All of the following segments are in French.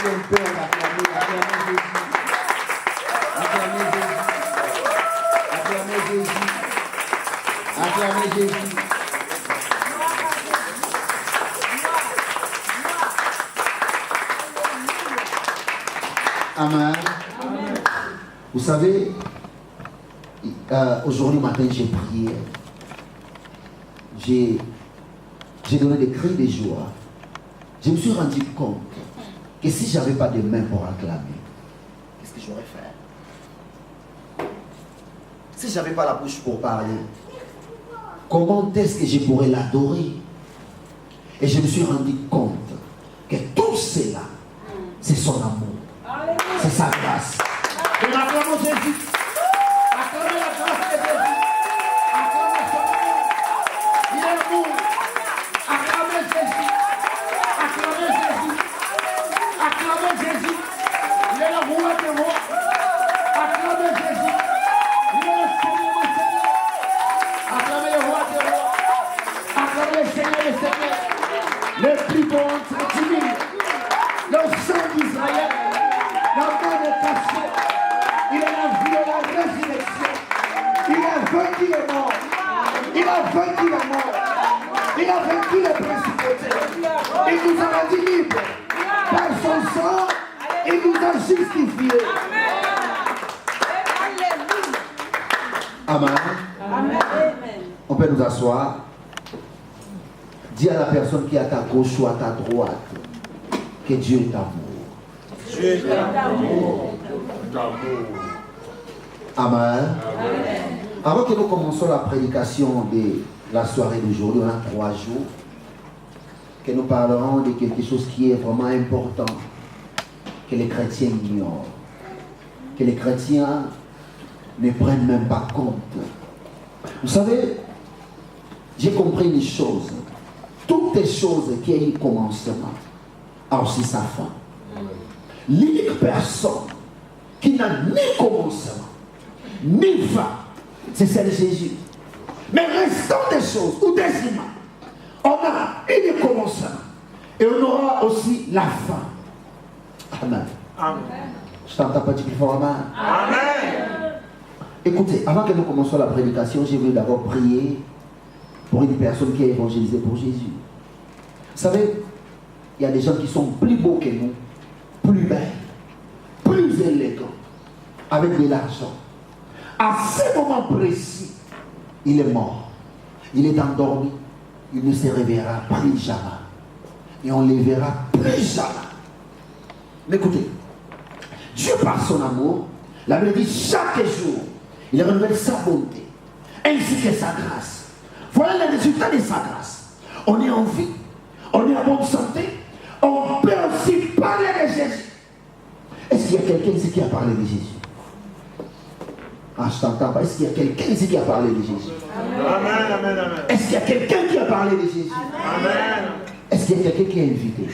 qui ont peur d'acclamer, acclamez Jésus. Acclamez Jésus. Acclamez Jésus. Acclamez Jésus. Amen. Amen. Vous savez, aujourd'hui matin, j'ai prié. J'ai donné des cris de joie. Je me suis rendu compte que si je n'avais pas de mains pour acclamer, qu'est-ce que j'aurais fait? Si je n'avais pas la bouche pour parler, comment est-ce que je pourrais l'adorer? Et je me suis rendu compte que tout cela, c'est son amour. C'est sa grâce. Et acclamons Jésus. Acclamez la grâce de Jésus. Acclamez son amour. Il est amour. Acclamez Jésus. Acclamez Jésus. Acclamez Jésus. Il est le roi des rois. Acclamez Jésus. Il est le Seigneur des seigneurs. Acclamez le roi des rois. Acclamez le Seigneur des seigneurs. Le plus bon entre timide. Le sang d'Israël. La main est cachée. Il a la vie et la résurrection. Il a vaincu les morts. Il a vaincu la mort. Il a vaincu les principautés. Il nous a rendus libres. Par son sang, il nous a justifiés. Amen. Amen. On peut nous asseoir. Dis à la personne qui est à ta gauche ou à ta droite que Dieu est amour. Dieu est amour. Amen. Avant que nous commençons la prédication de la soirée d'aujourd'hui, on a 3 jours que nous parlerons de quelque chose qui est vraiment important, que les chrétiens ignorent, que les chrétiens ne prennent même pas compte. Vous savez, j'ai compris une chose. Toutes les choses qui ont eu commencement a aussi sa fin. L'unique personne qui n'a ni commencement, ni fin, c'est celle de Jésus. Mais restant des choses ou des humains, on a un commencement et on aura aussi la fin. Amen. Amen. Je t'entends pas dire plus fort, amen. Amen. Écoutez, avant que nous commencions la prédication, j'ai voulu d'abord prier pour une personne qui a évangélisé pour Jésus. Vous savez, il y a des gens qui sont plus beaux que nous, plus belles, plus élégants, avec de l'argent. À ce moment précis, il est mort. Il est endormi. Il ne se réveillera plus jamais. Et on ne le verra plus jamais. Mais écoutez, Dieu par son amour, la Bible dit chaque jour, il renouvelle sa bonté, ainsi que sa grâce. Voilà le résultat de sa grâce. On est en vie, on est en bonne santé, on peut aussi parler de Jésus. Est-ce qu'il y a quelqu'un ici qui a parlé de Jésus? Ah, je t'entends pas. Est-ce qu'il y a quelqu'un ici qui a parlé de Jésus? Amen, amen, amen. Est-ce qu'il y a quelqu'un qui a parlé de Jésus? Amen. Est-ce qu'il y a quelqu'un qui a invité?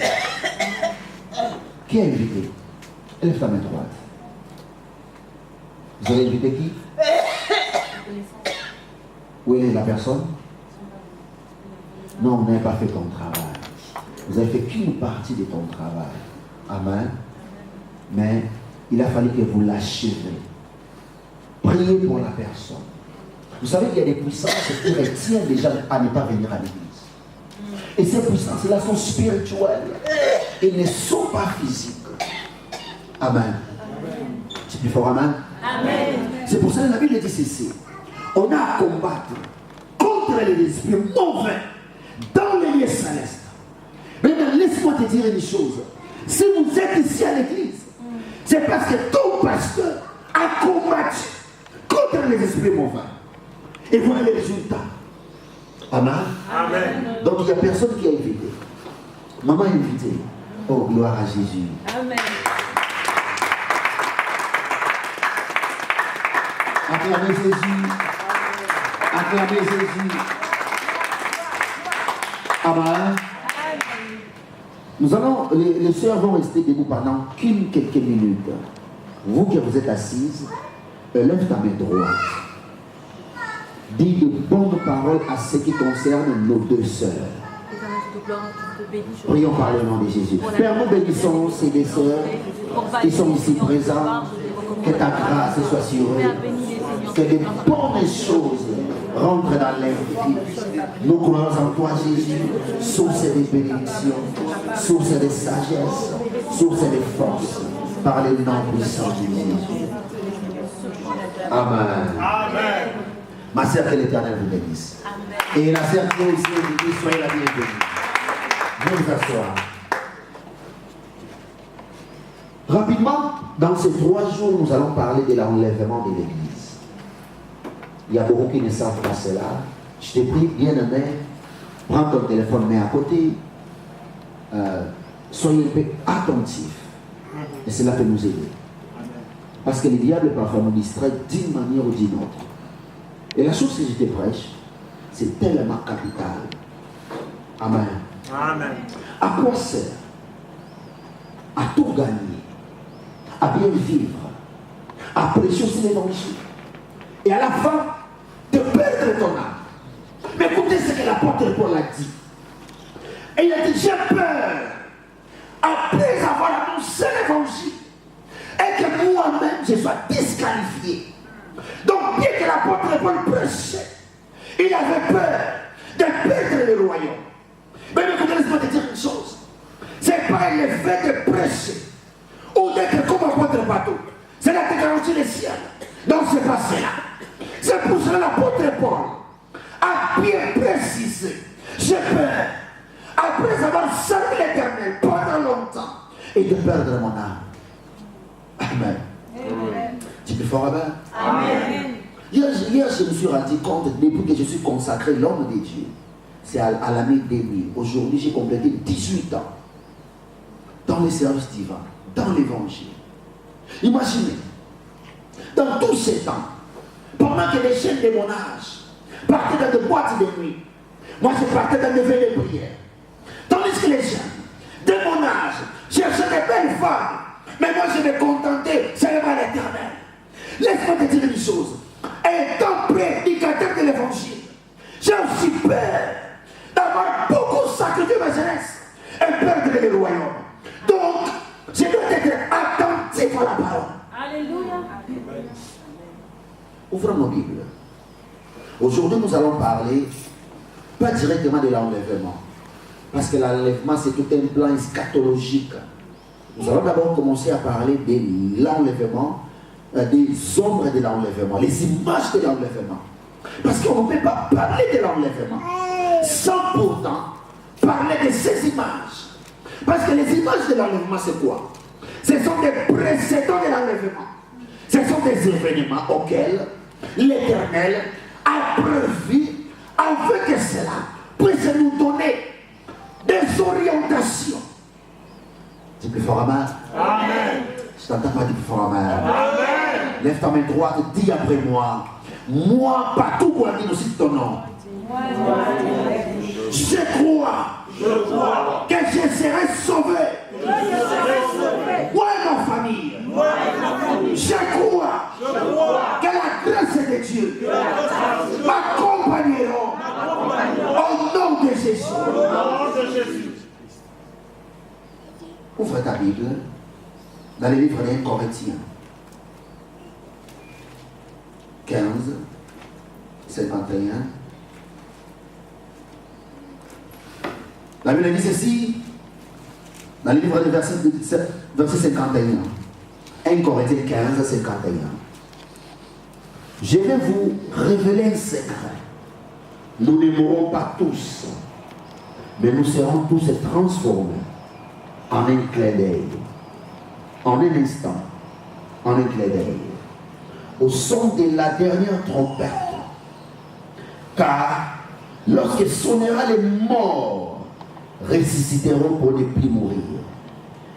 Qui a invité? Lève ta main droite. Vous avez invité qui? Où est la personne? Non, on n'a pas fait ton travail. Vous avez fait qu'une partie de ton travail. Amen. Mais il a fallu que vous l'achevez. Priez pour la personne. Vous savez qu'il y a des puissances qui retiennent les gens à ne pas venir à l'église. Et ces puissances-là sont spirituelles. Elles ne sont pas physiques. Amen. C'est plus fort, amen. Amen. C'est pour ça que la Bible dit ceci. On a à combattre contre les esprits mauvais dans les lieux célestes. Mais laisse-moi te dire une chose. Si vous êtes ici à l'église, c'est parce que ton pasteur a combattu contre les esprits mauvais. Et voilà les résultats. Amen. Amen. Donc il n'y a personne qui a invité. Maman a invité. Oh, gloire à Jésus. Amen. Acclamez Jésus. Acclamez Jésus. Amen. Nous allons, les sœurs vont rester debout pendant quelques minutes. Vous qui vous êtes assises, lève ta main droite. Dis de bonnes paroles à ce qui concerne nos deux sœurs. Prions par le nom de Jésus. Père, nous bénissons ces deux sœurs qui sont ici présents. Que ta grâce soit sur eux. Que des bonnes choses rentrent dans leur vie. Nous croyons en toi, Jésus, source de bénédiction, source de sagesse, source de force, par le nom puissant de Jésus. Amen. Amen. Ma sœur, que l'Éternel vous bénisse. Et la sœur qui est ici, vous soyez la bienvenue. Viens vous asseoir. Rapidement, dans ces 3 jours, nous allons parler de l'enlèvement de l'Église. Il y a beaucoup qui ne savent pas cela. Je te prie, bien-aimé, prends ton téléphone, mets à côté. Soyez un peu attentifs. Et cela peut nous aider. Parce que le diable parfois nous distrait d'une manière ou d'une autre. Et la chose que je te prêche, c'est tellement capital. Amen. Amen. À quoi sert? À tout gagner, à bien vivre, à prêcher aussi l'évangile. Et à la fin, de perdre ton âme. Mais écoutez ce que l'apôtre Paul a dit. Et il a dit, j'ai peur, après avoir annoncé l'évangile, et que moi-même je sois disqualifié. Donc, bien que l'apôtre Paul prêchait, il avait peur de perdre le royaume. Mais écoutez, laisse-moi te dire une chose. Ce n'est pas le fait de prêcher ou d'être comme apôtre bateau. C'est là que garantit le ciel. Donc, c'est pas cela. C'est pour cela que l'apôtre Paul a bien précisé. J'ai peur, après avoir servi l'Éternel pendant longtemps, et de perdre mon âme. Amen. Amen. Tu peux faire Amen. Amen. Hier, je me suis rendu compte, depuis que je suis consacré l'homme de Dieu, c'est à l'année 2000. Aujourd'hui, j'ai complété 18 ans dans les services divins, dans l'évangile. Imaginez, dans tous ces temps, pendant que les jeunes de mon âge partaient dans des boîtes de nuit, moi je partais dans des veillées de prière. Tandis que les jeunes de mon âge cherchaient des belles femmes, mais moi je me contentais seulement l'Éternel. Laisse-moi te dire une chose. Étant prédicateur de l'évangile, j'ai aussi peur d'avoir beaucoup sacrifié ma jeunesse et perdre le royaume. Donc, je dois être attentif à la parole. Alléluia. Ouvrons nos Bibles. Aujourd'hui, nous allons parler, pas directement de l'enlèvement, parce que l'enlèvement, c'est tout un plan eschatologique. Nous allons d'abord commencer à parler de l'enlèvement, des ombres de l'enlèvement, les images de l'enlèvement. Parce qu'on ne peut pas parler de l'enlèvement sans pourtant parler de ces images. Parce que les images de l'enlèvement, c'est quoi? Ce sont des précédents de l'enlèvement. Ce sont des événements auxquels l'Éternel a prévu afin que cela puisse nous donner des orientations. Tu peux faire Amen? Amen. Je t'entends pas dire plus fort Amen. Amen. Lève ta main droite, dis après moi. Moi, partout où on dit aussi ton nom. Je crois que je serai sauvé. Moi et ma famille. Je crois que la grâce de Dieu m'accompagneront au nom de Jésus. Ouvre ta Bible dans le livre des Corinthiens 15, 51. La Bible dit ceci dans le livre des verset 51. 1 Corinthiens 15, 51. Je vais vous révéler un secret. Nous ne mourrons pas tous, mais nous serons tous transformés en un clin d'œil, en un instant, en un clin d'œil, au son de la dernière trompette. Car lorsque sonnera, les morts ressusciteront pour ne plus mourir,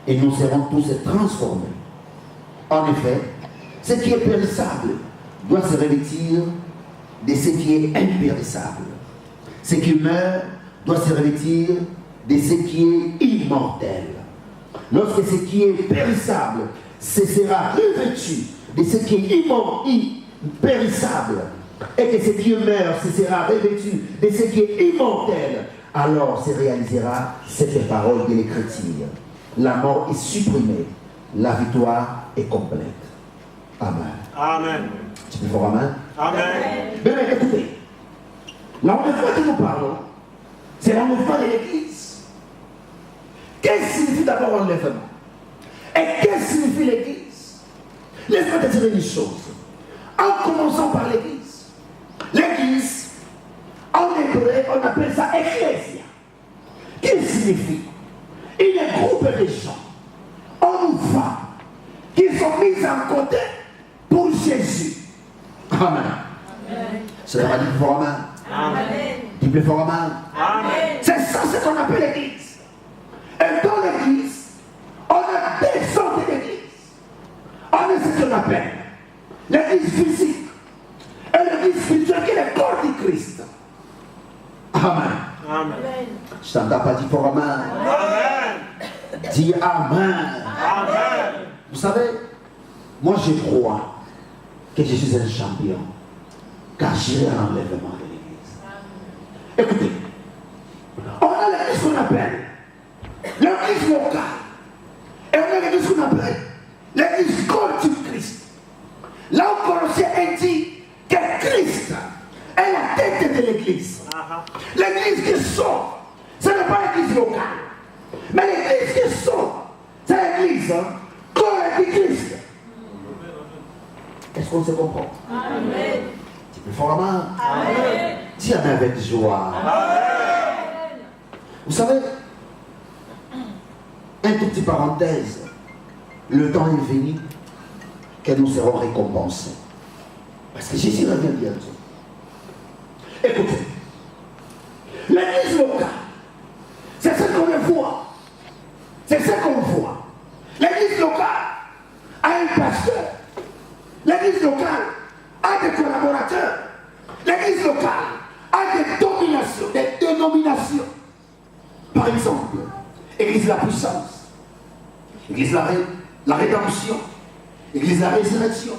et nous serons tous transformés. En effet, ce qui est périssable doit se revêtir de ce qui est impérissable. Ce qui meurt doit se revêtir de ce qui est immortel. Lorsque ce qui est périssable se sera revêtu de ce qui est impérissable, et que ce qui meurt se sera revêtu de ce qui est immortel, alors se réalisera cette parole de l'Écriture. La mort est supprimée, la victoire est complète. Amen. Amen. Tu peux voir amen? Amen. Mais écoutez, l'enlèvement que nous parlons, c'est l'enlèvement de l'Église. Qu'est-ce que signifie d'abord l'enlèvement? Et qu'est-ce que signifie l'Église? Laisse-moi te dire une chose. En commençant par l'Église. L'Église, en hébreu, on appelle ça ecclésia. Qui signifie une groupe de gens, hommes ou femmes, qui sont mis en côté pour Jésus. Amen. C'est la dit fort amen. Amen. Dis plus fort amen. Amen. C'est ça ce qu'on appelle l'Église. Et dans l'Église, on a des sortes d'églises. On a ce qu'on appelle l'Église physique et l'Église spirituelle qui est le corps du Christ. Amen. Amen. Je t'entends pas dire fort amen. Amen. Dis amen. Amen. Vous savez, moi je crois que je suis un champion, car j'irai à l'enlèvement de l'Église. Écoutez, on a l'église qu'on appelle l'église locale, et on a l'église qu'on appelle l'église corps du Christ. Là où Colossiens dit que Christ est la tête de l'église. L'église qui sort, ce n'est pas l'église locale, mais l'église qui sort, c'est l'église corps du Christ. Est-ce qu'on se comprend? Amen. Tu peux fort amen. Amen. Dis amen avec joie. Amen. Vous savez, un tout petit parenthèse, le temps est venu que nous serons récompensés. Parce que Jésus revient bientôt. Écoutez, l'église locale, c'est ce qu'on voit. C'est ce qu'on voit. L'église locale a un pasteur. L'église locale a des collaborateurs. L'église locale a des dénominations. Par exemple, l'église de la puissance, l'église de la rédemption, l'église de la résurrection.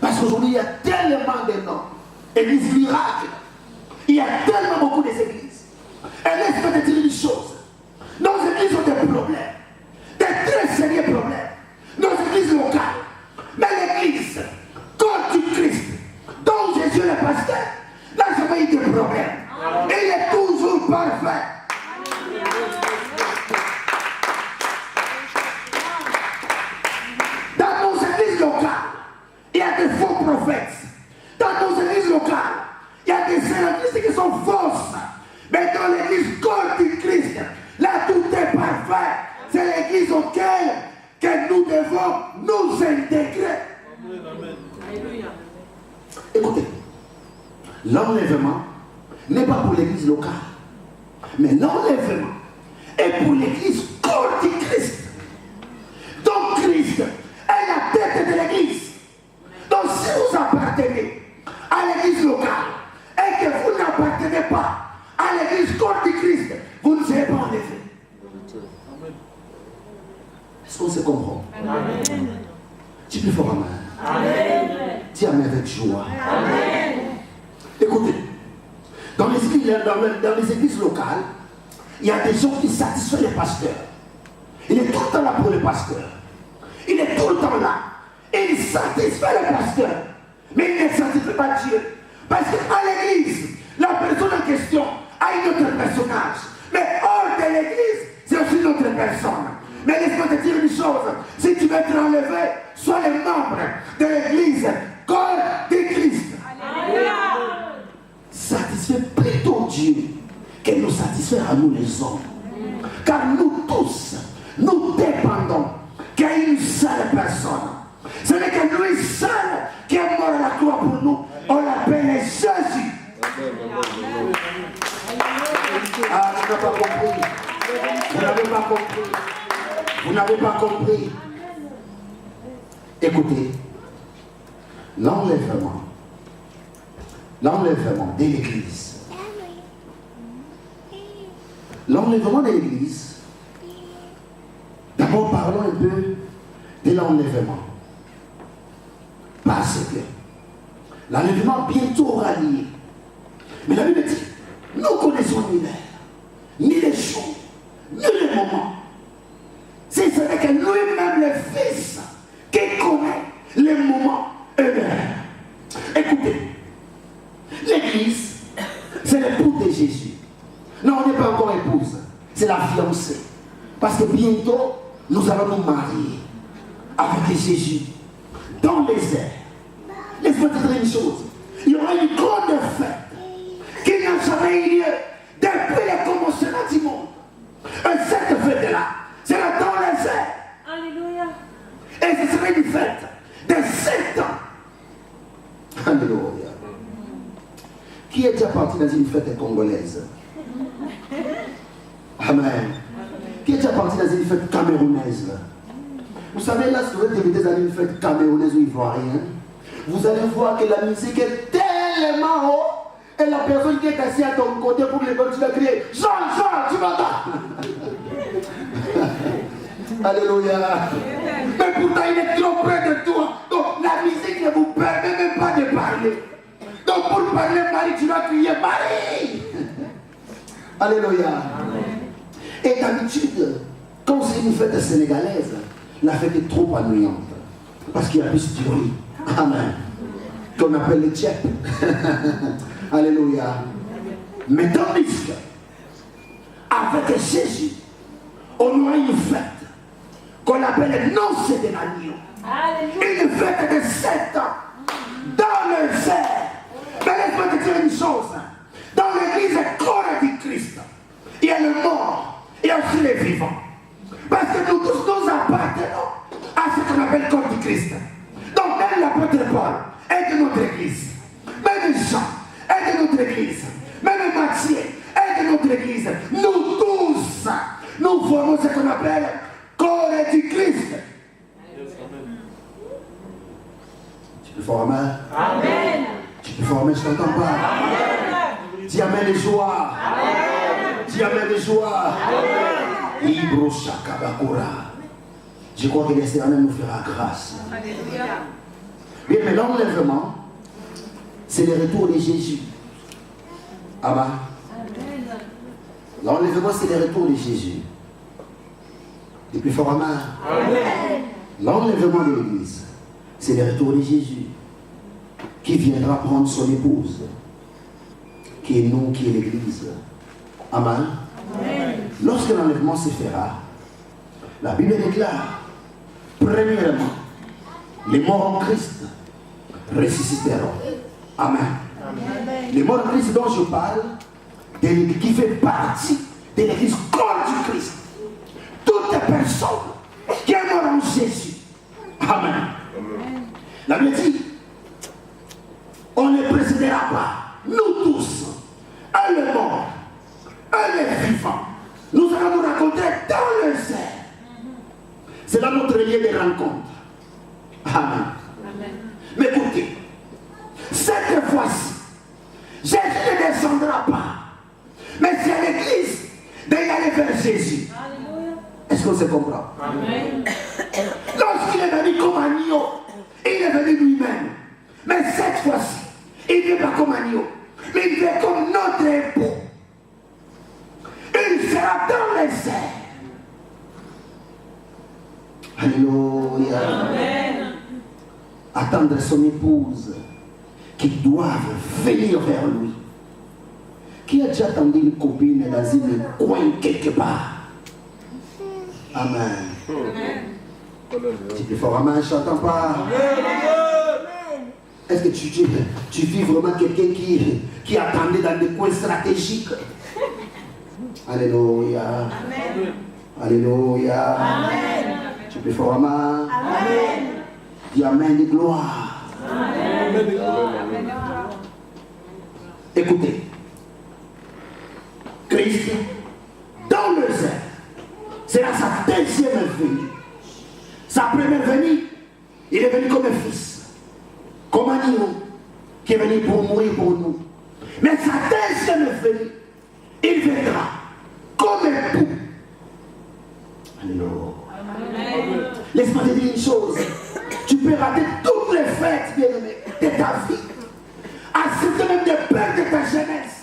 Parce qu'aujourd'hui, il y a tellement de noms. Église miracle. Il y a tellement beaucoup d'églises. Et laisse-moi te dire une chose. Nos églises ont des problèmes. Des très sérieux problèmes. Nos églises locales. Mais l'église, corps du Christ, dont Jésus est le pasteur, n'a jamais eu de problème. Et il est toujours parfait. Dans nos églises locales, il y a des faux prophètes. Dans nos églises locales, il y a des églises qui sont fausses. Mais dans l'église corps du Christ, là tout est parfait. C'est l'église auquel que nous devons nous intégrer. Alléluia. Écoutez, l'enlèvement n'est pas pour l'église locale, mais l'enlèvement est pour l'église corps du Christ. Donc Christ est la tête de l'église. Donc si vous appartenez à l'église locale et que vous n'appartenez pas à l'église corps du Christ, vous ne serez pas enlevé. Est-ce qu'on se comprend? Amen. Tu peux faire amen. Amen. Dis amen avec joie. Amen. Écoutez, dans les églises locales, il y a des gens qui satisfont les pasteurs. Il est tout le temps là pour le pasteur. Il est tout le temps là. Et il satisfait le pasteur. Mais il ne satisfait pas Dieu. Parce qu'à l'église, la personne en question a un autre personnage. Mais hors de l'église, c'est aussi une autre personne. Mais laisse-moi te dire une chose. Si tu veux être enlevé, sois le membre de l'église, corps de Christ. Alléluia. Satisfait plutôt Dieu que nous satisfaire à nous les hommes. Car nous tous, nous dépendons qu'il y ait une seule personne. Ce n'est que lui seul qui est mort à la croix pour nous. On l'appelle Jésus. Ah, vous n'avez pas compris. Vous n'avez pas compris. Vous n'avez pas compris. Écoutez, l'enlèvement de l'église. L'enlèvement de l'église. D'abord, parlons un peu de l'enlèvement. Parce que l'enlèvement bientôt aura lieu. Mais la Bible dit, nous connaissons l'univers. bientôt, nous allons nous marier avec Jésus dans les airs. Laisse-moi te dire une chose. Il y aura une grande fête qui n'a jamais eu lieu depuis le commencement du monde. Et cette fête-là sera dans les airs. Alléluia. Et ce sera une fête de 7 ans. Alléluia. Qui est déjà parti dans une fête congolaise? Amen. Qui est déjà parti dans une fête camerounaise? Vous savez, là, si vous êtes dans une fête camerounaise ou ivoirienne, vous allez voir que la musique est tellement haut et la personne qui est assise à ton côté pour les tu vas crier Jean, Jean, tu m'entends? Alléluia. Mais pourtant, il est trop près de toi. Donc, la musique ne vous permet même pas de parler. Donc, pour parler, Marie, tu vas crier Marie. Alléluia. Et d'habitude, quand c'est une fête sénégalaise, la fête est trop ennuyante. Parce qu'il y a plus de bruit. Amen. Qu'on appelle les tchèques. Alléluia. Mais tandis que, avec Jésus, on aura une fête qu'on appelle Noces de l'agneau. Une fête de 7 ans dans le ciel. Mais laisse-moi te dire une chose. Dans l'église corps du Christ, il y a le mort et aussi les vivants. Parce que nous tous nous appartenons à ce qu'on appelle le corps du Christ. Donc même l'apôtre Paul est de notre église. Même Jean est de notre église. Même Matthieu est de notre église. Nous tous, nous formons ce qu'on appelle corps du Christ. Tu peux former? Amen. Tu peux former, je t'entends pas. Amen. Dis amen de joie. Amen. Dis amen de joie. Amen. Ibro Shakabakura. Je crois que l'Éternel nous fera grâce. Alléluia. Bien, mais l'enlèvement, c'est le retour de Jésus. Amen. L'enlèvement, c'est le retour de Jésus. Et plus fort, amen. Amen. L'enlèvement de l'Église, c'est le retour de Jésus qui viendra prendre son épouse, qui est nous, qui est l'Église. Amen. Amen. Lorsque l'enlèvement se fera, la Bible déclare, premièrement, les morts en Christ ressusciteront. Amen. Amen. Les morts en Christ dont je parle, qui fait partie de l'Église corps du Christ. Toute personne qui est mort en Jésus. Amen. Amen. La Bible dit, on ne précédera pas, nous tous, un le mort, un le vivant. Nous allons nous rencontrer dans le ciel. C'est là notre lieu de rencontre. Amen. Amen. Mais écoutez, cette fois-ci, Jésus ne descendra pas. Mais c'est l'Église d'aller vers Jésus. Alléluia. Est-ce qu'on se comprend? Amen. Lorsqu'il est venu comme agneau, il est venu lui-même. Mais cette fois-ci, il ne vient pas comme agneau, mais il vient comme notre époux. Il sera dans les airs. Alléluia. Amen. Attendre son épouse qui doivent venir vers lui. Qui a déjà attendu une copine dans un coin quelque part? Amen. Amen. Tu peux faire amen, je n'entends pas. Amen. Est-ce que tu vis vraiment quelqu'un qui attendait dans des coins stratégiques? Alléluia. Amen. Alléluia. Amen. Tu peux faire amen. Amen. Dis amen de gloire. Amen. Amen. Écoutez. Christ, dans le ciel, sera sa deuxième venue. Sa première venue, il est venu comme un fils, comme un agneau, qui est venu pour mourir pour nous. Mais sa deuxième venue, il viendra comme un époux. Alléluia. Laisse-moi te dire une chose. Tu peux rater toutes les fêtes, bien-aimé, de ta vie, accepter même de perdre ta jeunesse.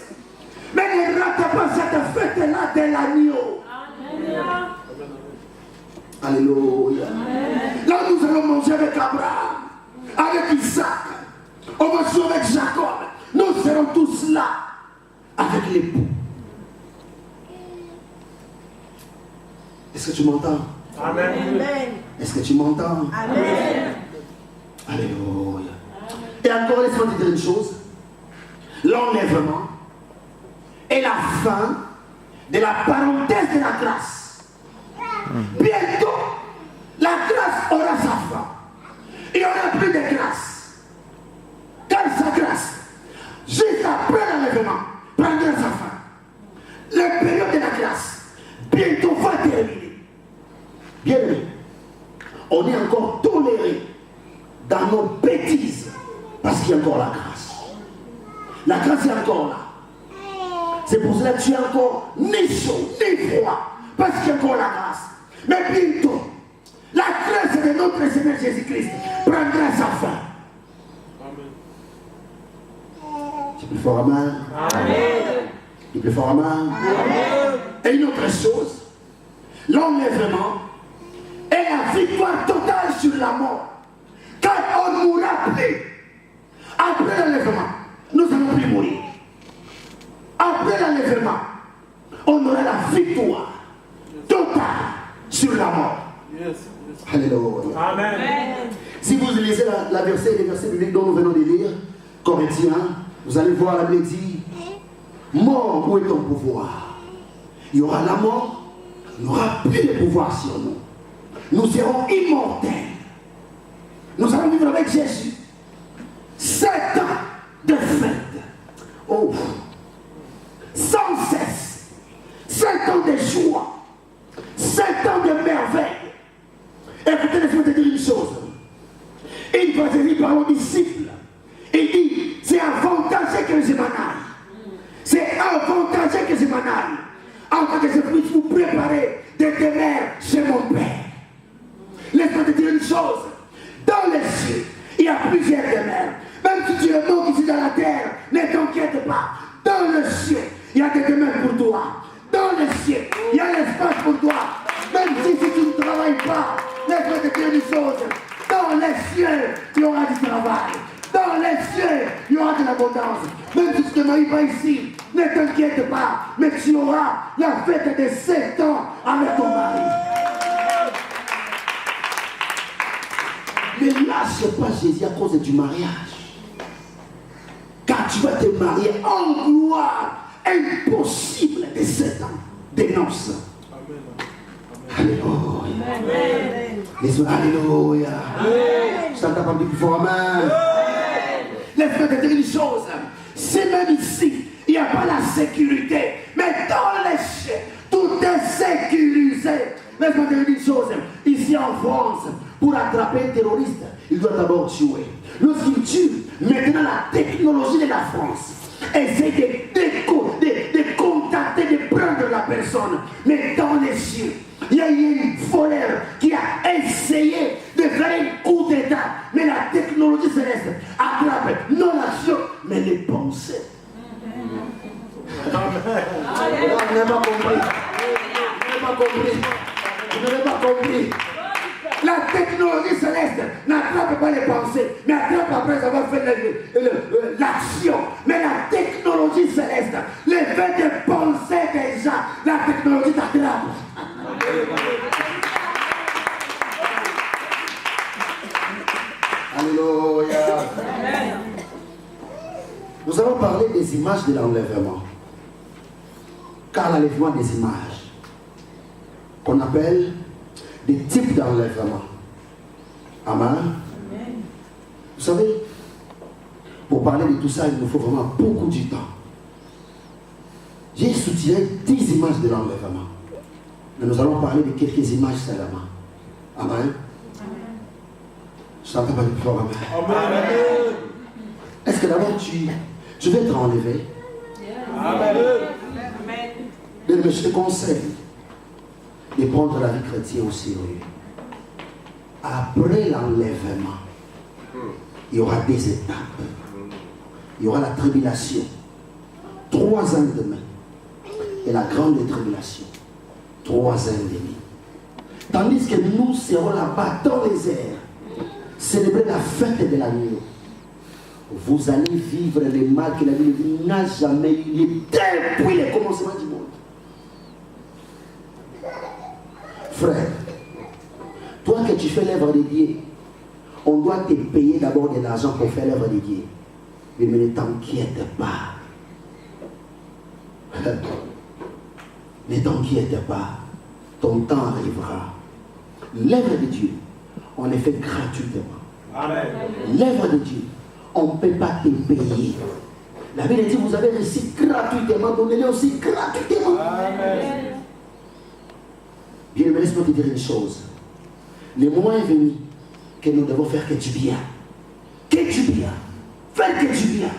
Mais ne rate pas cette fête-là de l'agneau. Alléluia. Là, nous allons manger avec Abraham, avec Isaac, on va jouer avec Jacob. Nous serons tous là, avec l'époux. Est-ce que tu m'entends? Amen. Est-ce que tu m'entends? Amen. Alléluia. Et encore, laisse-moi te dire une chose. L'enlèvement est la fin de la parenthèse de la grâce. Bientôt, la grâce aura sa fin. Il n'y aura plus de grâce. Car sa grâce, juste après l'enlèvement, prendra sa fin. La période de la grâce, bientôt va terminer. Bien aimé, on est encore toléré dans nos bêtises parce qu'il y a encore la grâce. La grâce est encore là. C'est pour cela que tu es encore ni chaud, ni froid, parce qu'il y a encore la grâce. Mais bientôt, la grâce de notre Seigneur Jésus-Christ prendra sa fin. Amen. C'est plus fort, amen. Amen. C'est plus fort, amen. Amen. Et une autre chose, l'enlèvement est la victoire totale sur la mort. Car on ne mourra plus. Après l'enlèvement, nous allons plus mourir. Après l'enlèvement, on aura la victoire totale sur la mort. Yes. Alléluia. Amen. Si vous lisez les versets bibliques dont nous venons de lire, Corinthiens, vous allez voir la Bible dit, mort, où est ton pouvoir? Il y aura la mort, il n'y aura plus de pouvoir sur nous. Nous serons immortels. Nous allons vivre avec Jésus 7 ans de fête. Oh, sans cesse. 7 ans de joie. 7 ans de merveille. Écoutez, laisse-moi te dire une chose. Une fois, il parle aux disciples. Il dit, c'est avantageux que je m'en aille. C'est avantageux que je m'en aille. Afin que je puisse vous préparer des demeures chez mon Père. Laisse-moi te dire une chose. Dans les cieux, il y a plusieurs demeures. Même si tu es mort ici dans la terre, ne t'inquiète pas. Dans le ciel, il y a des demeures pour toi. Dans le ciel, il y a l'espace pour toi. Même si tu ne travailles pas, laisse-moi te dire une chose. Dans les cieux, il y aura du travail. Dans les cieux, il y aura de l'abondance. Même si tu ne te maries pas ici, ne t'inquiète pas. Mais tu auras la fête de 7 ans avec ton mari. Ne lâche pas Jésus à cause du mariage. Car tu vas te marier en gloire. Impossible de 7 ans de noces. Alléluia. Alléluia. Je t'entends pas plus fort, amen. Laisse-moi te dire une chose. C'est même ici, il n'y a pas la sécurité. Mais dans les cieux, tout est sécurisé. Laisse-moi te dire une chose. Ici en France, pour attraper un terroriste, il doit d'abord tuer. Lorsqu'il tue, maintenant la technologie de la France essaie de contacter, de prendre la personne. Mais dans les cieux, il y a eu une voleur qui a essayé de faire un coup d'état. Mais la technologie céleste attrape non l'action, mais les pensées. Vous n'avez pas compris. Vous n'avez pas compris. La technologie céleste n'attrape pas les pensées, mais attrape après avoir fait l'action. Mais la technologie céleste, le fait de penser déjà, la technologie t'attrape. Alléluia. Nous allons parler des images de l'enlèvement. Car l'enlèvement des images, qu'on appelle des types d'enlèvement. Amen. Vous savez, pour parler de tout ça, il nous faut vraiment beaucoup de temps. J'ai soutenu 10 images de l'enlèvement. Mais nous allons parler de quelques images seulement. Amen. Je t'entends pas plus fort, amen. Amen. Est-ce que d'abord tu veux être enlevé? Amen. Mais je te conseille de prendre la vie chrétienne au sérieux. Après l'enlèvement, il y aura des étapes. Il y aura la tribulation. 3 ans et demi. Et la grande tribulation. 3 ans et demi. Tandis que nous serons là-bas dans les airs. Célébrer la fête de l'agneau. Vous allez vivre les mal que la Bible n'a jamais eu depuis le commencement du monde. Frère, toi que tu fais l'œuvre de Dieu, on doit te payer d'abord de l'argent pour faire l'œuvre de Dieu. Mais ne t'inquiète pas. Ne t'inquiète pas. Ton temps arrivera. L'œuvre de Dieu, on est fait gratuitement. Amen. L'œuvre de Dieu, on ne peut pas te payer. La Bible dit, vous avez reçu gratuitement, donnez-le aussi gratuitement. Amen. Bien, mais laisse-moi te dire une chose. Le moment est venu que nous devons faire que du bien. Que du bien. Faire que du bien.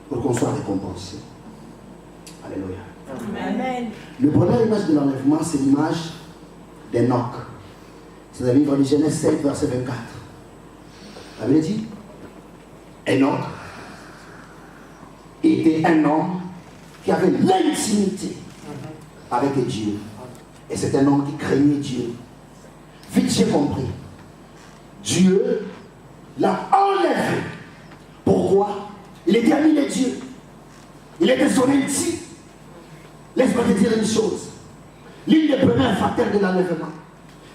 Pour qu'on soit récompensé. Alléluia. Amen. Le première image de l'enlèvement, c'est l'image d'Enoch. C'est le livre de Genèse 7, verset 24. La Bible dit, Enoch était un homme qui avait l'intimité avec Dieu. Et c'est un homme qui craignait Dieu. Vite, j'ai compris. Dieu l'a enlevé. Pourquoi? Il était ami de Dieu. Il était son intime. Laisse-moi te dire une chose. L'une des premiers facteurs de l'enlèvement,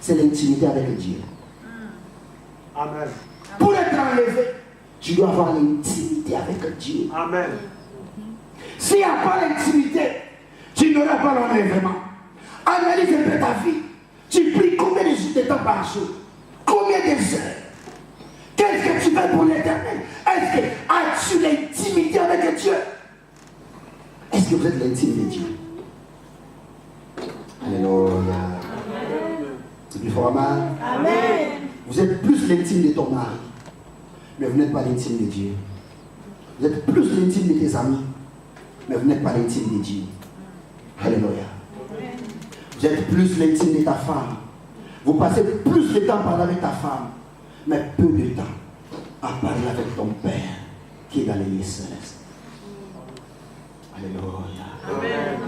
c'est l'intimité avec Dieu. Amen. Pour être enlevé, tu dois avoir l'intimité avec Dieu. Amen. S'il n'y a pas l'intimité, tu n'auras pas l'enlèvement. Analyse un peu ta vie. Tu pries combien de temps par jour? Combien de heures? Qu'est-ce que tu fais pour l'éternel? Est-ce que as-tu l'intimité avec Dieu? Est-ce que vous êtes l'intime de Dieu? Alléluia. C'est plus fort, amen. Amen. Vous êtes plus l'intime de ton mari, mais vous n'êtes pas l'intime de Dieu. Vous êtes plus l'intime de tes amis, mais vous n'êtes pas l'intime de Dieu. Alléluia. Vous êtes plus l'intime de ta femme. Vous passez plus de temps à parler avec ta femme, mais peu de temps à parler avec ton Père qui est dans les lieux célestes. Alléluia. Amen.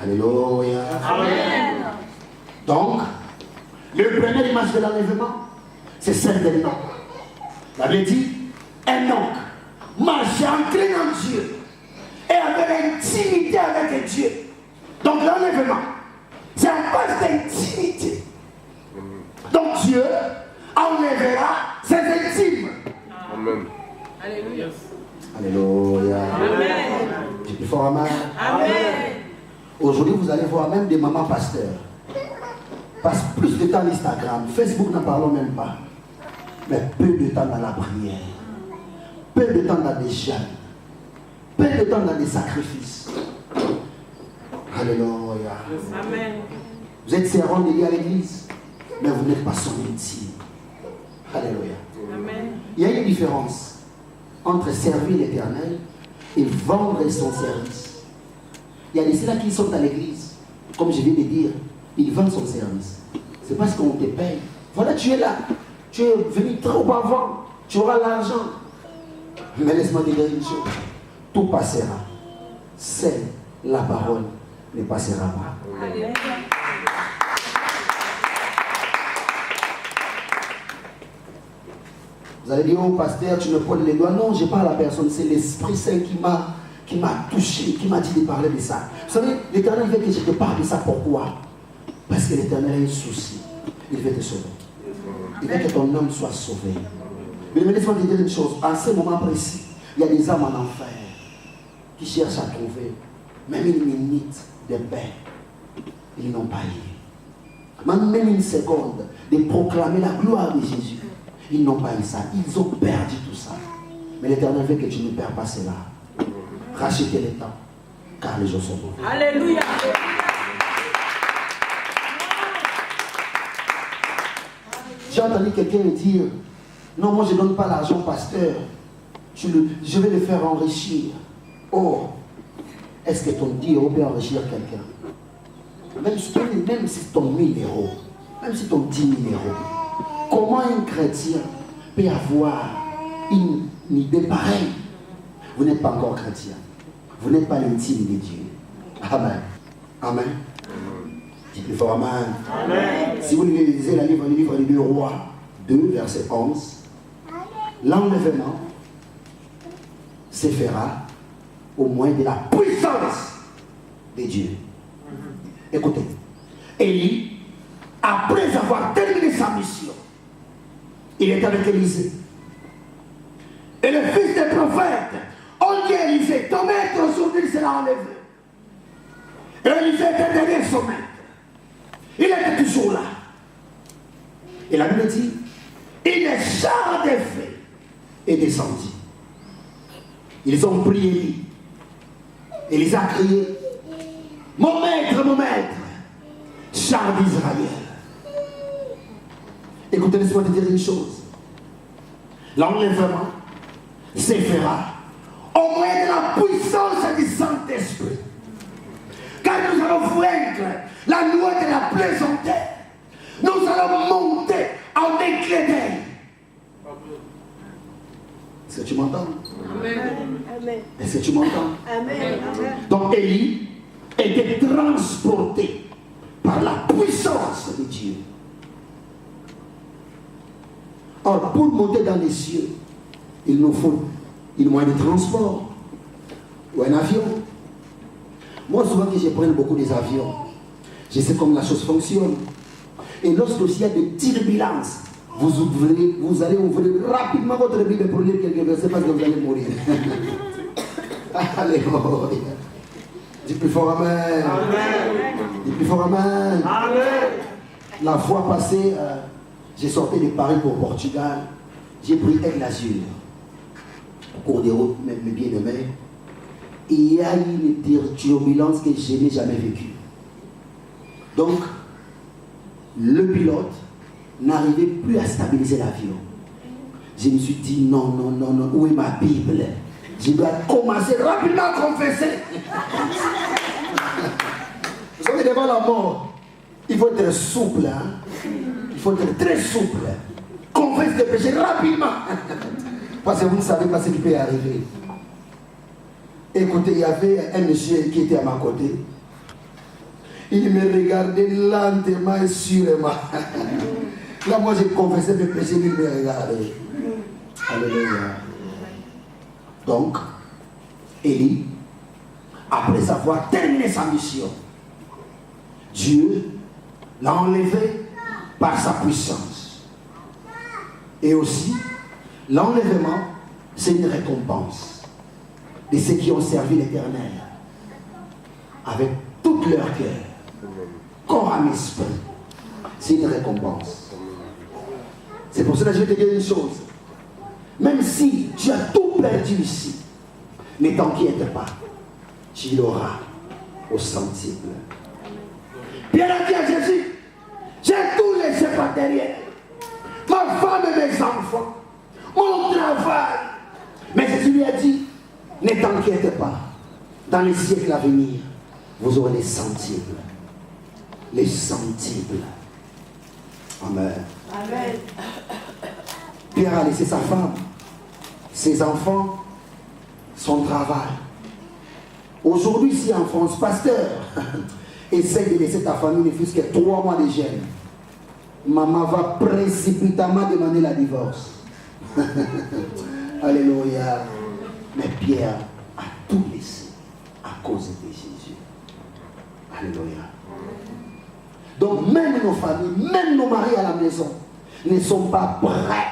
Alléluia. Amen. Donc, le premier image de l'enlèvement, c'est celle d'Enoch. La Bible dit, Enoch marchait en craignant Dieu et avait l'intimité avec Dieu. Donc l'enlèvement, c'est en base d'intimité. Donc Dieu enlèvera ses intimes. Amen. Alléluia. Alléluia. Amen. C'est plus fort, amen. Amen. Aujourd'hui, vous allez voir même des mamans pasteurs passent plus de temps à Instagram, Facebook, n'en parlons même pas. Mais peu de temps dans la prière, peu de temps dans des jeûnes, peu de temps dans des sacrifices. Alléluia. Amen. Vous êtes servant de Dieu à l'église, mais vous n'êtes pas son intime. Alléluia. Amen. Il y a une différence entre servir l'Éternel et vendre son service. Il y a des ceux-là qui sont à l'église, comme je viens de dire, ils vendent son service. C'est parce qu'on te paye. Voilà, tu es là. Tu es venu trop avant. Tu auras l'argent. Mais laisse-moi te dire une chose. Tout passera. Seule la parole ne passera pas. Alléluia. Vous allez dire, oh pasteur, tu me prends les doigts. Non, je parle à la personne. C'est l'Esprit Saint qui m'a touché, qui m'a dit de parler de ça. Vous savez, l'Éternel veut que je te parle de ça. Pourquoi? Parce que l'Éternel a un souci. Il veut te sauver. Il veut que ton âme soit sauvée. Mais laisse-moi te dire une chose. En ce moment précis, il y a des âmes en enfer qui cherchent à trouver même une minute de paix. Ils n'ont pas eu. Même une seconde de proclamer la gloire de Jésus. Ils n'ont pas eu ça. Ils ont perdu tout ça. Mais l'Éternel veut que tu ne perds pas cela. Rachetez le temps, car les jours sont mauvais. Alléluia. J'ai entendu quelqu'un me dire, non, moi je ne donne pas l'argent, pasteur. Je vais le faire enrichir. Oh, est-ce que ton 10 euros peut enrichir quelqu'un? Même si ton 1000 euros, même si ton 10 000 euros, comment un chrétien peut avoir une idée pareille? Vous n'êtes pas encore chrétien. Vous n'êtes pas l'intime de Dieu. Amen. Amen. Dis plus fort, amen. Amen. Si vous lisez le livre des 2 Rois 2, verset 11, l'enlèvement se fera au moyen de la puissance de Dieu. Écoutez, Élie, après avoir terminé sa mission, il est avec Élisée. Et le fils des prophètes, on dit à Élisée, ton maître aujourd'hui sera enlevé. Et Élisée était derrière son maître. Il était toujours là. Et la Bible dit, il est char des feux et descendu. Ils ont prié Élie. Élisée a crié, mon maître, char d'Israël. Écoutez, laisse-moi te dire une chose. L'enlèvement se fera au moyen de la puissance du Saint-Esprit. Car nous allons vaincre la loi de la plaisanterie. Nous allons monter en un clin d'œil. Est-ce que tu m'entends? Amen. Est-ce que tu m'entends? Amen. Donc Élie était transporté par la puissance de Dieu. Or, pour monter dans les cieux, il nous faut une moyen de transport ou un avion. Moi, souvent que je prends beaucoup des avions, je sais comment la chose fonctionne. Et lorsqu'il y a des turbulences, vous allez ouvrir rapidement votre Bible pour lire quelques versets parce que vous allez mourir. Alléluia. Dis plus fort Amen. Dis plus fort Amen. La fois passée, j'ai sorti de Paris pour Portugal. J'ai pris Aigle Azur. Au cours des routes, mes bien-aimés. Il y a une turbulence que je n'ai jamais vécue. Donc, le pilote n'arrivait plus à stabiliser l'avion. Je me suis dit, non, où est ma Bible? Je dois commencer rapidement à confesser. Vous savez, devant la mort, il faut être souple. Hein? Il faut être très souple. Confesse tes péchés rapidement. Parce que vous ne savez pas ce qui peut arriver. Écoutez, il y avait un monsieur qui était à ma côté. Il me regardait lentement et sûrement. Là, moi, j'ai confessé mes péchés, il me regardait. Alléluia. Donc, Élie, après avoir terminé sa mission, Dieu l'a enlevé par sa puissance. Et aussi, l'enlèvement, c'est une récompense de ceux qui ont servi l'Éternel avec tout leur cœur, corps et esprit. C'est une récompense. C'est pour cela que je vais te dire une chose. Même si tu as tout perdu ici, ne t'inquiète pas, tu l'auras au centuple. Pierre a dit à Jésus, j'ai tout laissé par derrière. Ma femme et mes enfants, mon travail. Mais Jésus lui a dit, ne t'inquiète pas, dans les siècles à venir, vous aurez les centuple. Les centuple. Amen. Amen. Pierre a laissé sa femme, ses enfants, son travail. Aujourd'hui, si en France, pasteur, essaye de laisser ta famille ne fût-ce que 3 mois de jeûne, maman va précipitamment demander la divorce. Alléluia. Mais Pierre a tout laissé à cause de Jésus. Alléluia. Donc même nos familles, même nos maris à la maison ne sont pas prêts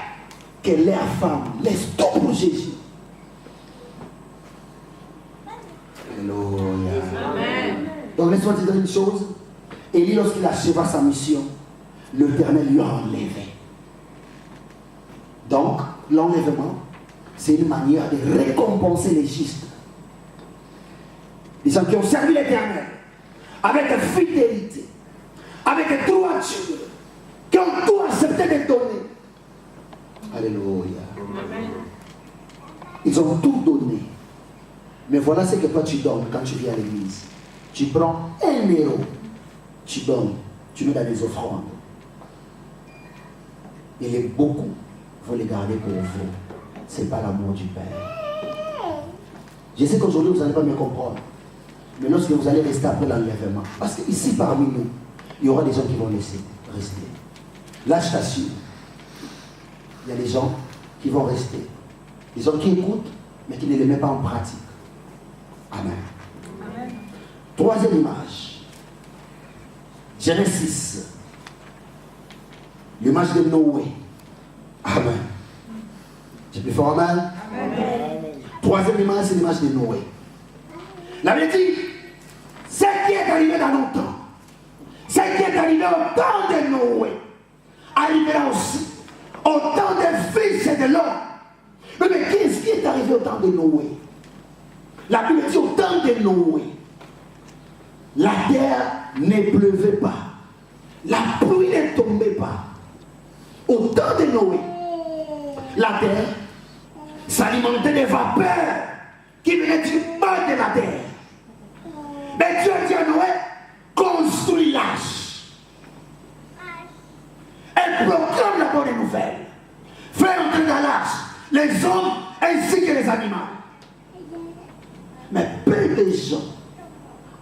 que leurs femmes laissent tout pour Jésus. Alléluia. Amen. Donc laisse-moi te dire une chose. Élie, lorsqu'il acheva sa mission, l'Éternel lui a enlevé. Donc l'enlèvement, c'est une manière de récompenser les justes. Les gens qui ont servi l'Éternel avec fidélité, avec droiture, qui ont tout accepté de donner. Alléluia. Amen. Ils ont tout donné. Mais voilà ce que toi tu donnes quand tu viens à l'église. Tu prends 1 euro, tu donnes, tu mets dans les offrandes. Et les beaucoup, vous les gardez pour vous. Ce n'est pas l'amour du Père. Je sais qu'aujourd'hui vous n'allez pas me comprendre. Mais lorsque vous allez rester après l'enlèvement, parce qu'ici parmi nous, il y aura des gens qui vont laisser rester. Là, je t'assure, il y a des gens qui vont rester. Des gens qui écoutent, mais qui ne les mettent pas en pratique. Amen. Amen. 3e image. Genèse 6. L'image de Noé. Amen. J'ai pu faire amen. Troisième image, c'est l'image de Noé. La Bible dit, ce qui est arrivé dans nos temps, ce qui est arrivé au temps de Noé, arrivera aussi au temps des fils et de l'homme. Mais qu'est-ce qui est arrivé au temps de Noé? La Bible dit au temps de Noé, la terre ne pleuvait pas, la pluie ne tombait pas. Au temps de Noé, la terre s'alimentait des vapeurs qui venaient du bas de la terre. Mais Dieu dit à Noé, construis l'arche. Elle proclame la bonne nouvelle. Fais entrer dans l'arche les hommes ainsi que les animaux. Mais peu de gens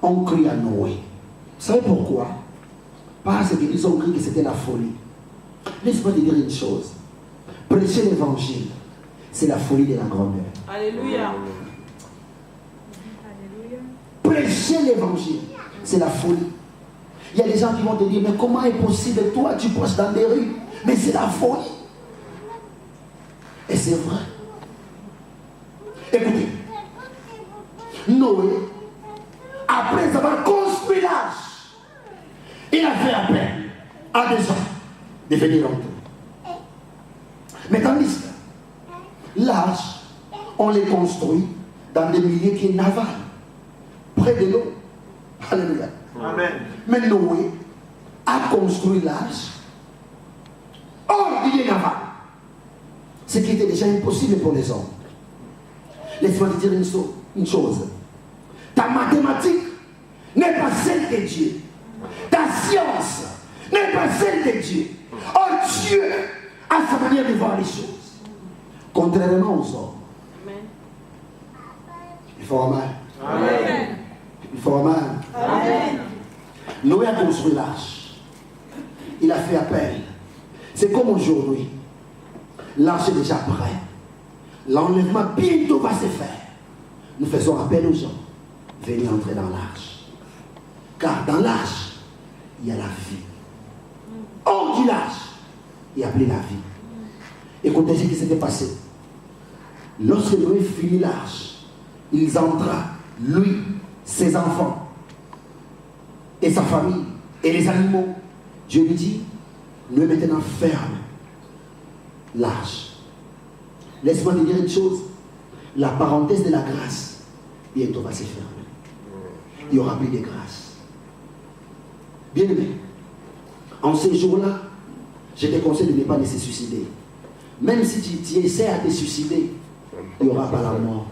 ont cru à Noé. Vous savez pourquoi? Parce qu'ils ont cru que c'était la folie. Laisse-moi te dire une chose. Prêcher l'évangile, c'est la folie de la grand-mère. Alléluia. Prêcher l'évangile, c'est la folie. Il y a des gens qui vont te dire, mais comment est possible, toi tu prêches dans des rues? Mais c'est la folie. Et c'est vrai. Écoutez, Noé, après avoir construit l'arche, il a fait appel à des gens de venir entrer. Mais tandis que l'arche, on les construit dans des milieux qui est navals, près de l'eau. Alléluia. Amen. Mais Noé a construit l'arche hors du lieu naval. Ce qui était déjà impossible pour les hommes. Laisse-moi te dire une chose. Ta mathématique n'est pas celle de Dieu. Ta science n'est pas celle de Dieu. Oh, Dieu a sa manière de voir les choses. Contrairement aux hommes. Amen. Il faut amen. Amen. Il faut amen. Amen. Noé a construit l'arche. Il a fait appel. C'est comme aujourd'hui. L'arche est déjà prêt. L'enlèvement bientôt va se faire. Nous faisons appel aux gens. Venez entrer dans l'arche. Car dans l'arche, il y a la vie. Hors du l'arche, il n'y a plus la vie. Écoutez ce qui s'était passé. Lorsque Noé finit l'arche, ils entra, lui, ses enfants, et sa famille, et les animaux. Dieu lui dit, Noé maintenant ferme l'arche. Laisse-moi te dire une chose. La parenthèse de la grâce, bientôt va se fermer. Il n'y aura plus de grâce. Bien-aimé, en ces jours-là, je te conseille de ne pas laisser suicider. Même si tu essaies à te suicider, il n'y aura pas la mort.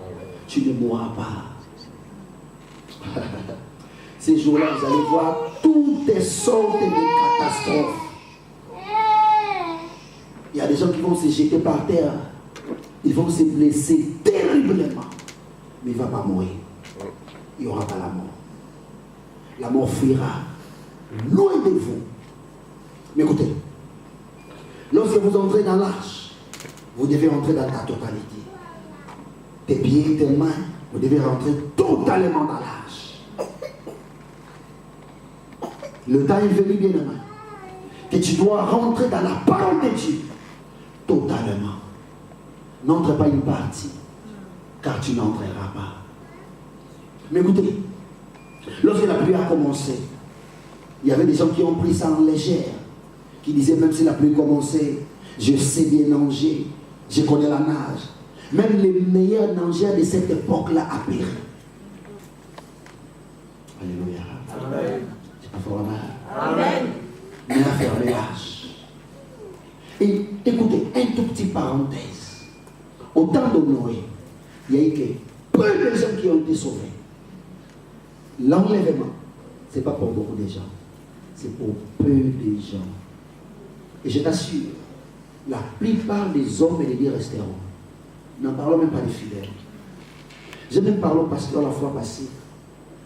Tu ne mourras pas. Ces jours-là, vous allez voir toutes sortes de catastrophes. Il y a des gens qui vont se jeter par terre. Ils vont se blesser terriblement. Mais il ne va pas mourir. Il n'y aura pas la mort. La mort fuira loin de vous. Mais écoutez, lorsque vous entrez dans l'arche, vous devez entrer dans la totalité. Tes pieds, tes mains, vous devez rentrer totalement dans l'arche. Le temps est venu, bien aimé, que tu dois rentrer dans la parole de Dieu totalement. N'entre pas une partie, car tu n'entreras pas. Mais écoutez, lorsque la pluie a commencé, il y avait des gens qui ont pris ça en légère, qui disaient même si la pluie commençait, je sais bien nager, je connais la nage. Même les meilleurs nageurs de cette époque-là a péri. Alléluia. Amen. C'est pas fort amen. Amen. Mais il a fermé l'arche. Et écoutez, un tout petit parenthèse. Au temps de Noé, il y a eu que peu de gens qui ont été sauvés. L'enlèvement, ce n'est pas pour beaucoup de gens, c'est pour peu de gens. Et je t'assure, la plupart des hommes et des filles resteront. N'en parlons même pas des fidèles. Je même parle au pasteur la fois passée.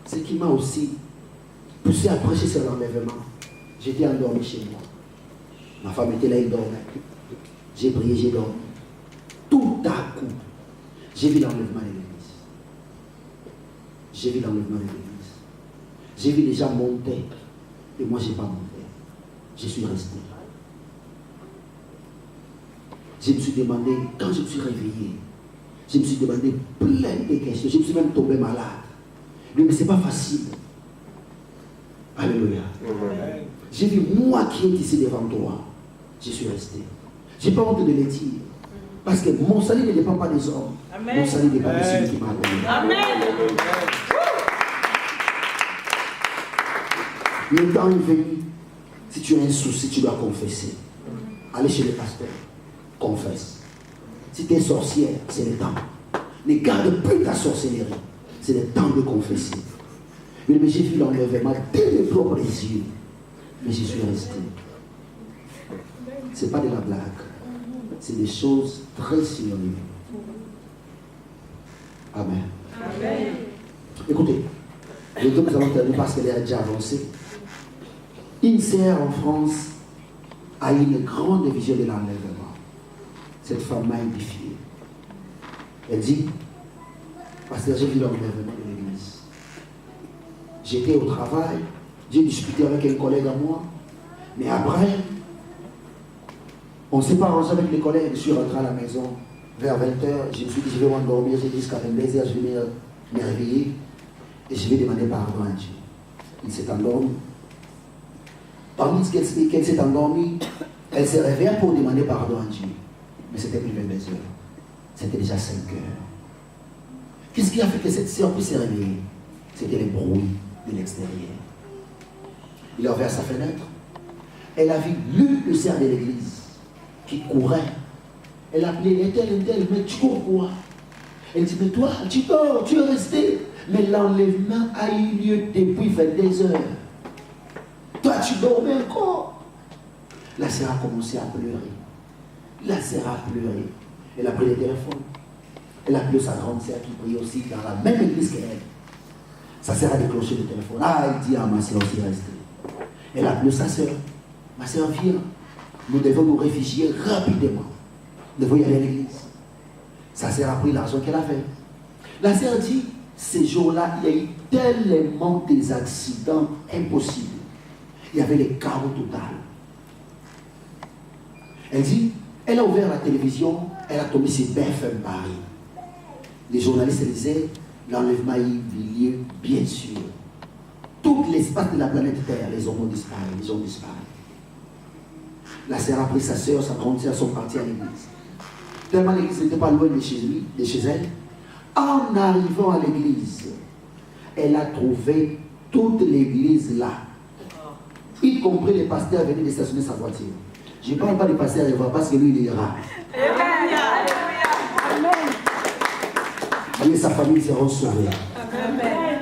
Ce qui m'a aussi poussé à prêcher sur l'enlèvement. J'étais endormi chez moi. Ma femme était là, elle dormait. J'ai prié, j'ai dormi. Tout à coup, j'ai vu l'enlèvement de l'église. J'ai vu l'enlèvement de l'église. J'ai vu les gens monter Et moi, je n'ai pas monté. Je suis resté. Je me suis demandé, quand je me suis réveillé, je me suis demandé plein de questions. Je me suis même tombé malade. Mais ce n'est pas facile. Alléluia. J'ai vu, moi qui est ici devant toi, je suis resté. Je n'ai pas honte de le dire. Parce que mon salut ne dépend pas des hommes. Amen. Mon salut dépend de celui qui m'a donné. Amen. Le temps est venu. Si tu as un souci, tu dois confesser. Allez chez le pasteur. Confesse. Si tu es sorcière, c'est le temps. Ne garde plus ta sorcellerie. C'est le temps de confesser. Mais j'ai vu l'enlèvement dès mes propres yeux. Mais je suis resté. Ce n'est pas de la blague. C'est des choses très sérieuses. Amen. Amen. Écoutez, le temps que nous allons terminer parce qu'elle est déjà avancée. Une sœur en France a eu une grande vision de l'enlèvement. Cette femme m'a édifié. Elle dit, parce que j'ai vu l'enlèvement de l'église. J'étais au travail, j'ai discuté avec un collègue à moi, mais après, on ne s'est pas arrangé avec les collègues. Je suis rentré à la maison vers 20h, je me suis dit, je vais m'endormir, j'ai dit jusqu'à 22h, je vais me réveiller et je vais demander pardon à Dieu. Il s'est endormi. Parmi ce qu'elle s'est endormie, elle s'est réveillée pour demander pardon à Dieu. Mais c'était plus 22h. C'était déjà 5h. Qu'est-ce qui a fait que cette sœur puisse se réveiller? C'était le bruit de l'extérieur. Il a ouvert sa fenêtre. Elle a vu le sœur de l'église qui courait. Elle a appelé un tel, mais tu cours quoi? Elle dit, mais toi, tu dors, tu es resté. Mais l'enlèvement a eu lieu depuis 22h. Toi, tu dormais encore. La sœur a commencé à pleurer. La sœur a pleuré. Elle a pris le téléphone. Elle a appelé sa grande sœur qui prie aussi dans la même église qu'elle. Sa sœur a déclenché le téléphone. Ah, elle dit à ma sœur aussi rester. Elle a appelé sa sœur. Ma sœur, viens. Nous devons nous réfugier rapidement. Nous devons y aller à l'église. Sa sœur a pris l'argent qu'elle avait. La sœur dit, ces jours-là, il y a eu tellement des accidents impossibles. Il y avait le chaos total. Elle dit, elle a ouvert la télévision, elle a tombé sur BFM Paris. Les journalistes disaient, l'enlèvement a eu lieu, bien sûr. Tout l'espace de la planète Terre, les hommes ont disparu, les hommes ont disparu. La sœur a pris sa sœur, sa grande sœur sont partis à l'église. Tellement l'église n'était pas loin de chez elle. En arrivant à l'église, elle a trouvé toute l'église là. Y compris les pasteurs venus de stationner sa voiture. Je ne parle pas des pasteurs parce que lui il est rare. Lui et sa famille seront sauvés. Amen.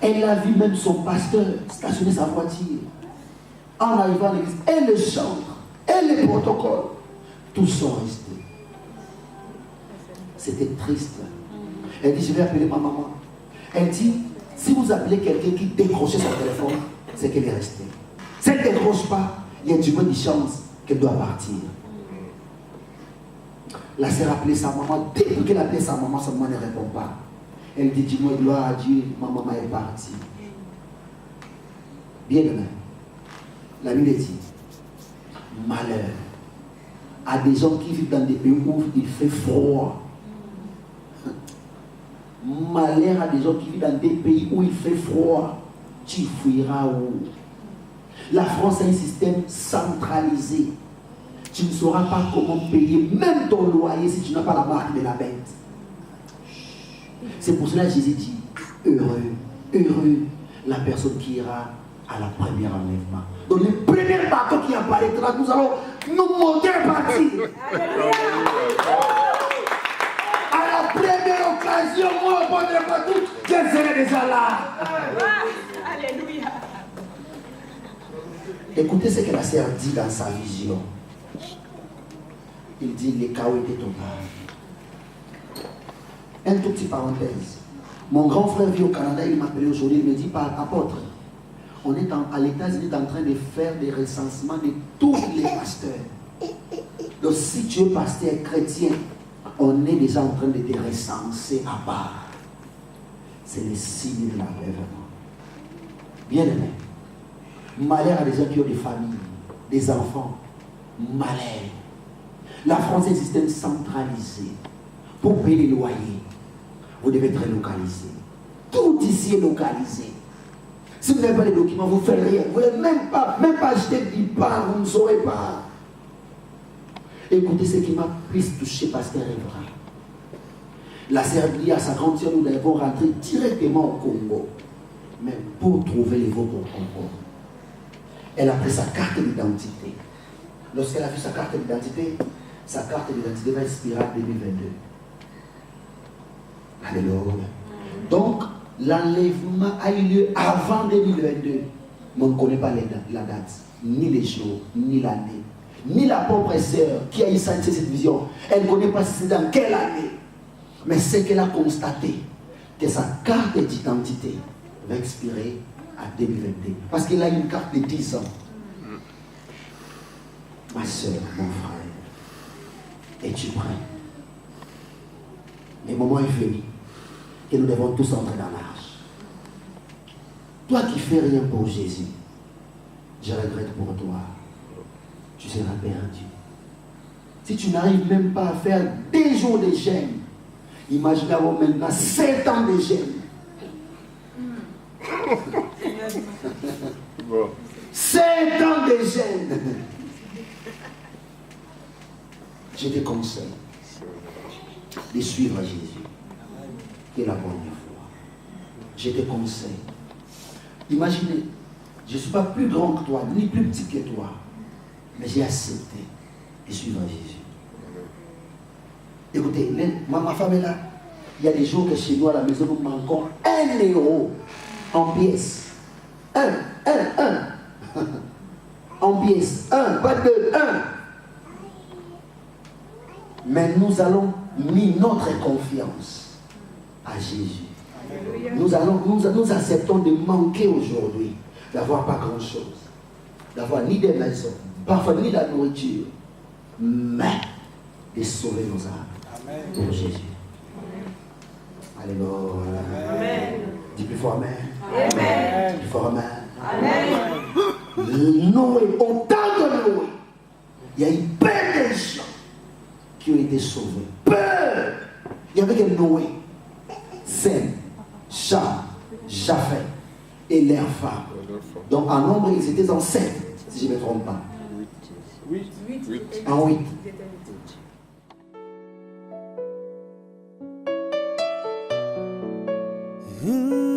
Elle a vu même son pasteur stationner sa voiture. En arrivant à l'église, et le chantre, et les protocoles, tous sont restés. C'était triste. Elle dit, je vais appeler ma maman. Elle dit, si vous appelez quelqu'un qui décrochait son téléphone, c'est qu'elle est restée. Si elle ne décroche pas, il y a du moins de chance qu'elle doit partir. La sœur a appelé sa maman. Dès qu'elle a appelé sa maman ne répond pas. Elle dit, dis-moi gloire à Dieu, ma maman est partie. Bien aimé. La Bible dit, malheur à des gens qui vivent dans des pays où il fait froid. Malheur à des gens qui vivent dans des pays où il fait froid. Tu fuiras où? La France a un système centralisé. Tu ne sauras pas comment payer même ton loyer si tu n'as pas la marque de la bête. C'est pour cela que Jésus dit, heureux la personne qui ira à la première enlèvement. Donc le premier bateau qui apparaîtra, nous allons nous monter et partir. À la première occasion, moi, au bon de pas tout, je serai déjà là. Alléluia. Écoutez ce que la sœur dit dans sa vision. Il dit, le chaos était total. Un tout petit parenthèse. Mon grand frère vit au Canada, il m'a appelé aujourd'hui, il me dit, apôtre, on est à l'États-Unis en train de faire des recensements de tous les pasteurs. Donc si tu es pasteur chrétien, on est déjà en train de te recenser à part. C'est le signe de l'enlèvement. Bien aimé, Malheur à des gens qui ont des familles, des enfants. Malheur. La France est un système centralisé. Pour payer les loyers, vous devez être localisé. Tout ici est localisé. Si vous n'avez pas les documents, vous ne faites rien. Vous ne pouvez même pas acheter du pain, vous ne saurez pas. Écoutez ce qui m'a plus touché, pasteur Evra. La Serbie, à sa grande sœur, nous devons rentrer directement au Congo. Mais pour trouver les votes au Congo, elle a pris sa carte d'identité. Lorsqu'elle a vu sa carte d'identité va expirer en 2022. Alléluia. Donc, l'enlèvement a eu lieu avant 2022. Mais on ne connaît pas la date, ni les jours, ni l'année. Ni la pauvre sœur qui a eu cette vision. Elle ne connaît pas si c'est dans quelle année. Mais c'est qu'elle a constaté que sa carte d'identité va expirer en 2022. Parce qu'il a une carte de 10 ans. Ma soeur, mon frère, es-tu prêt? Le moment est venu que nous devons tous entrer dans l'arche. Toi qui fais rien pour Jésus, je regrette pour toi. Tu seras perdu. Si tu n'arrives même pas à faire des jours de jeûne, imaginez avoir maintenant 7 ans de jeûne. 7 ans de jeûne. Je te conseille de suivre Jésus, qui est la bonne foi. Je te conseille. Imaginez, je ne suis pas plus grand que toi, ni plus petit que toi, mais j'ai accepté de suivre Jésus. Écoutez, ma femme est là. Il y a des jours que chez nous à la maison, nous manquons 1 euro en pièces. 1. En pièces. 1, pas 2, 1. Mais nous allons mis notre confiance à Jésus. Nous acceptons de manquer aujourd'hui, d'avoir pas grand-chose, d'avoir ni des maisons, parfois ni de la nourriture, mais de sauver nos âmes pour Jésus. Alléluia. Amen. Dis plus fort Amen. Amen. Dis plus fort Amen. Amen. Noé, au temps de Noé, il y a eu peu de gens qui ont été sauvés. Peu. Il y avait que Noé, Sem, Cham, Japheth et leurs femmes. Donc en nombre, ils étaient en 7, si je ne me trompe pas. 8. En 8. Mmh.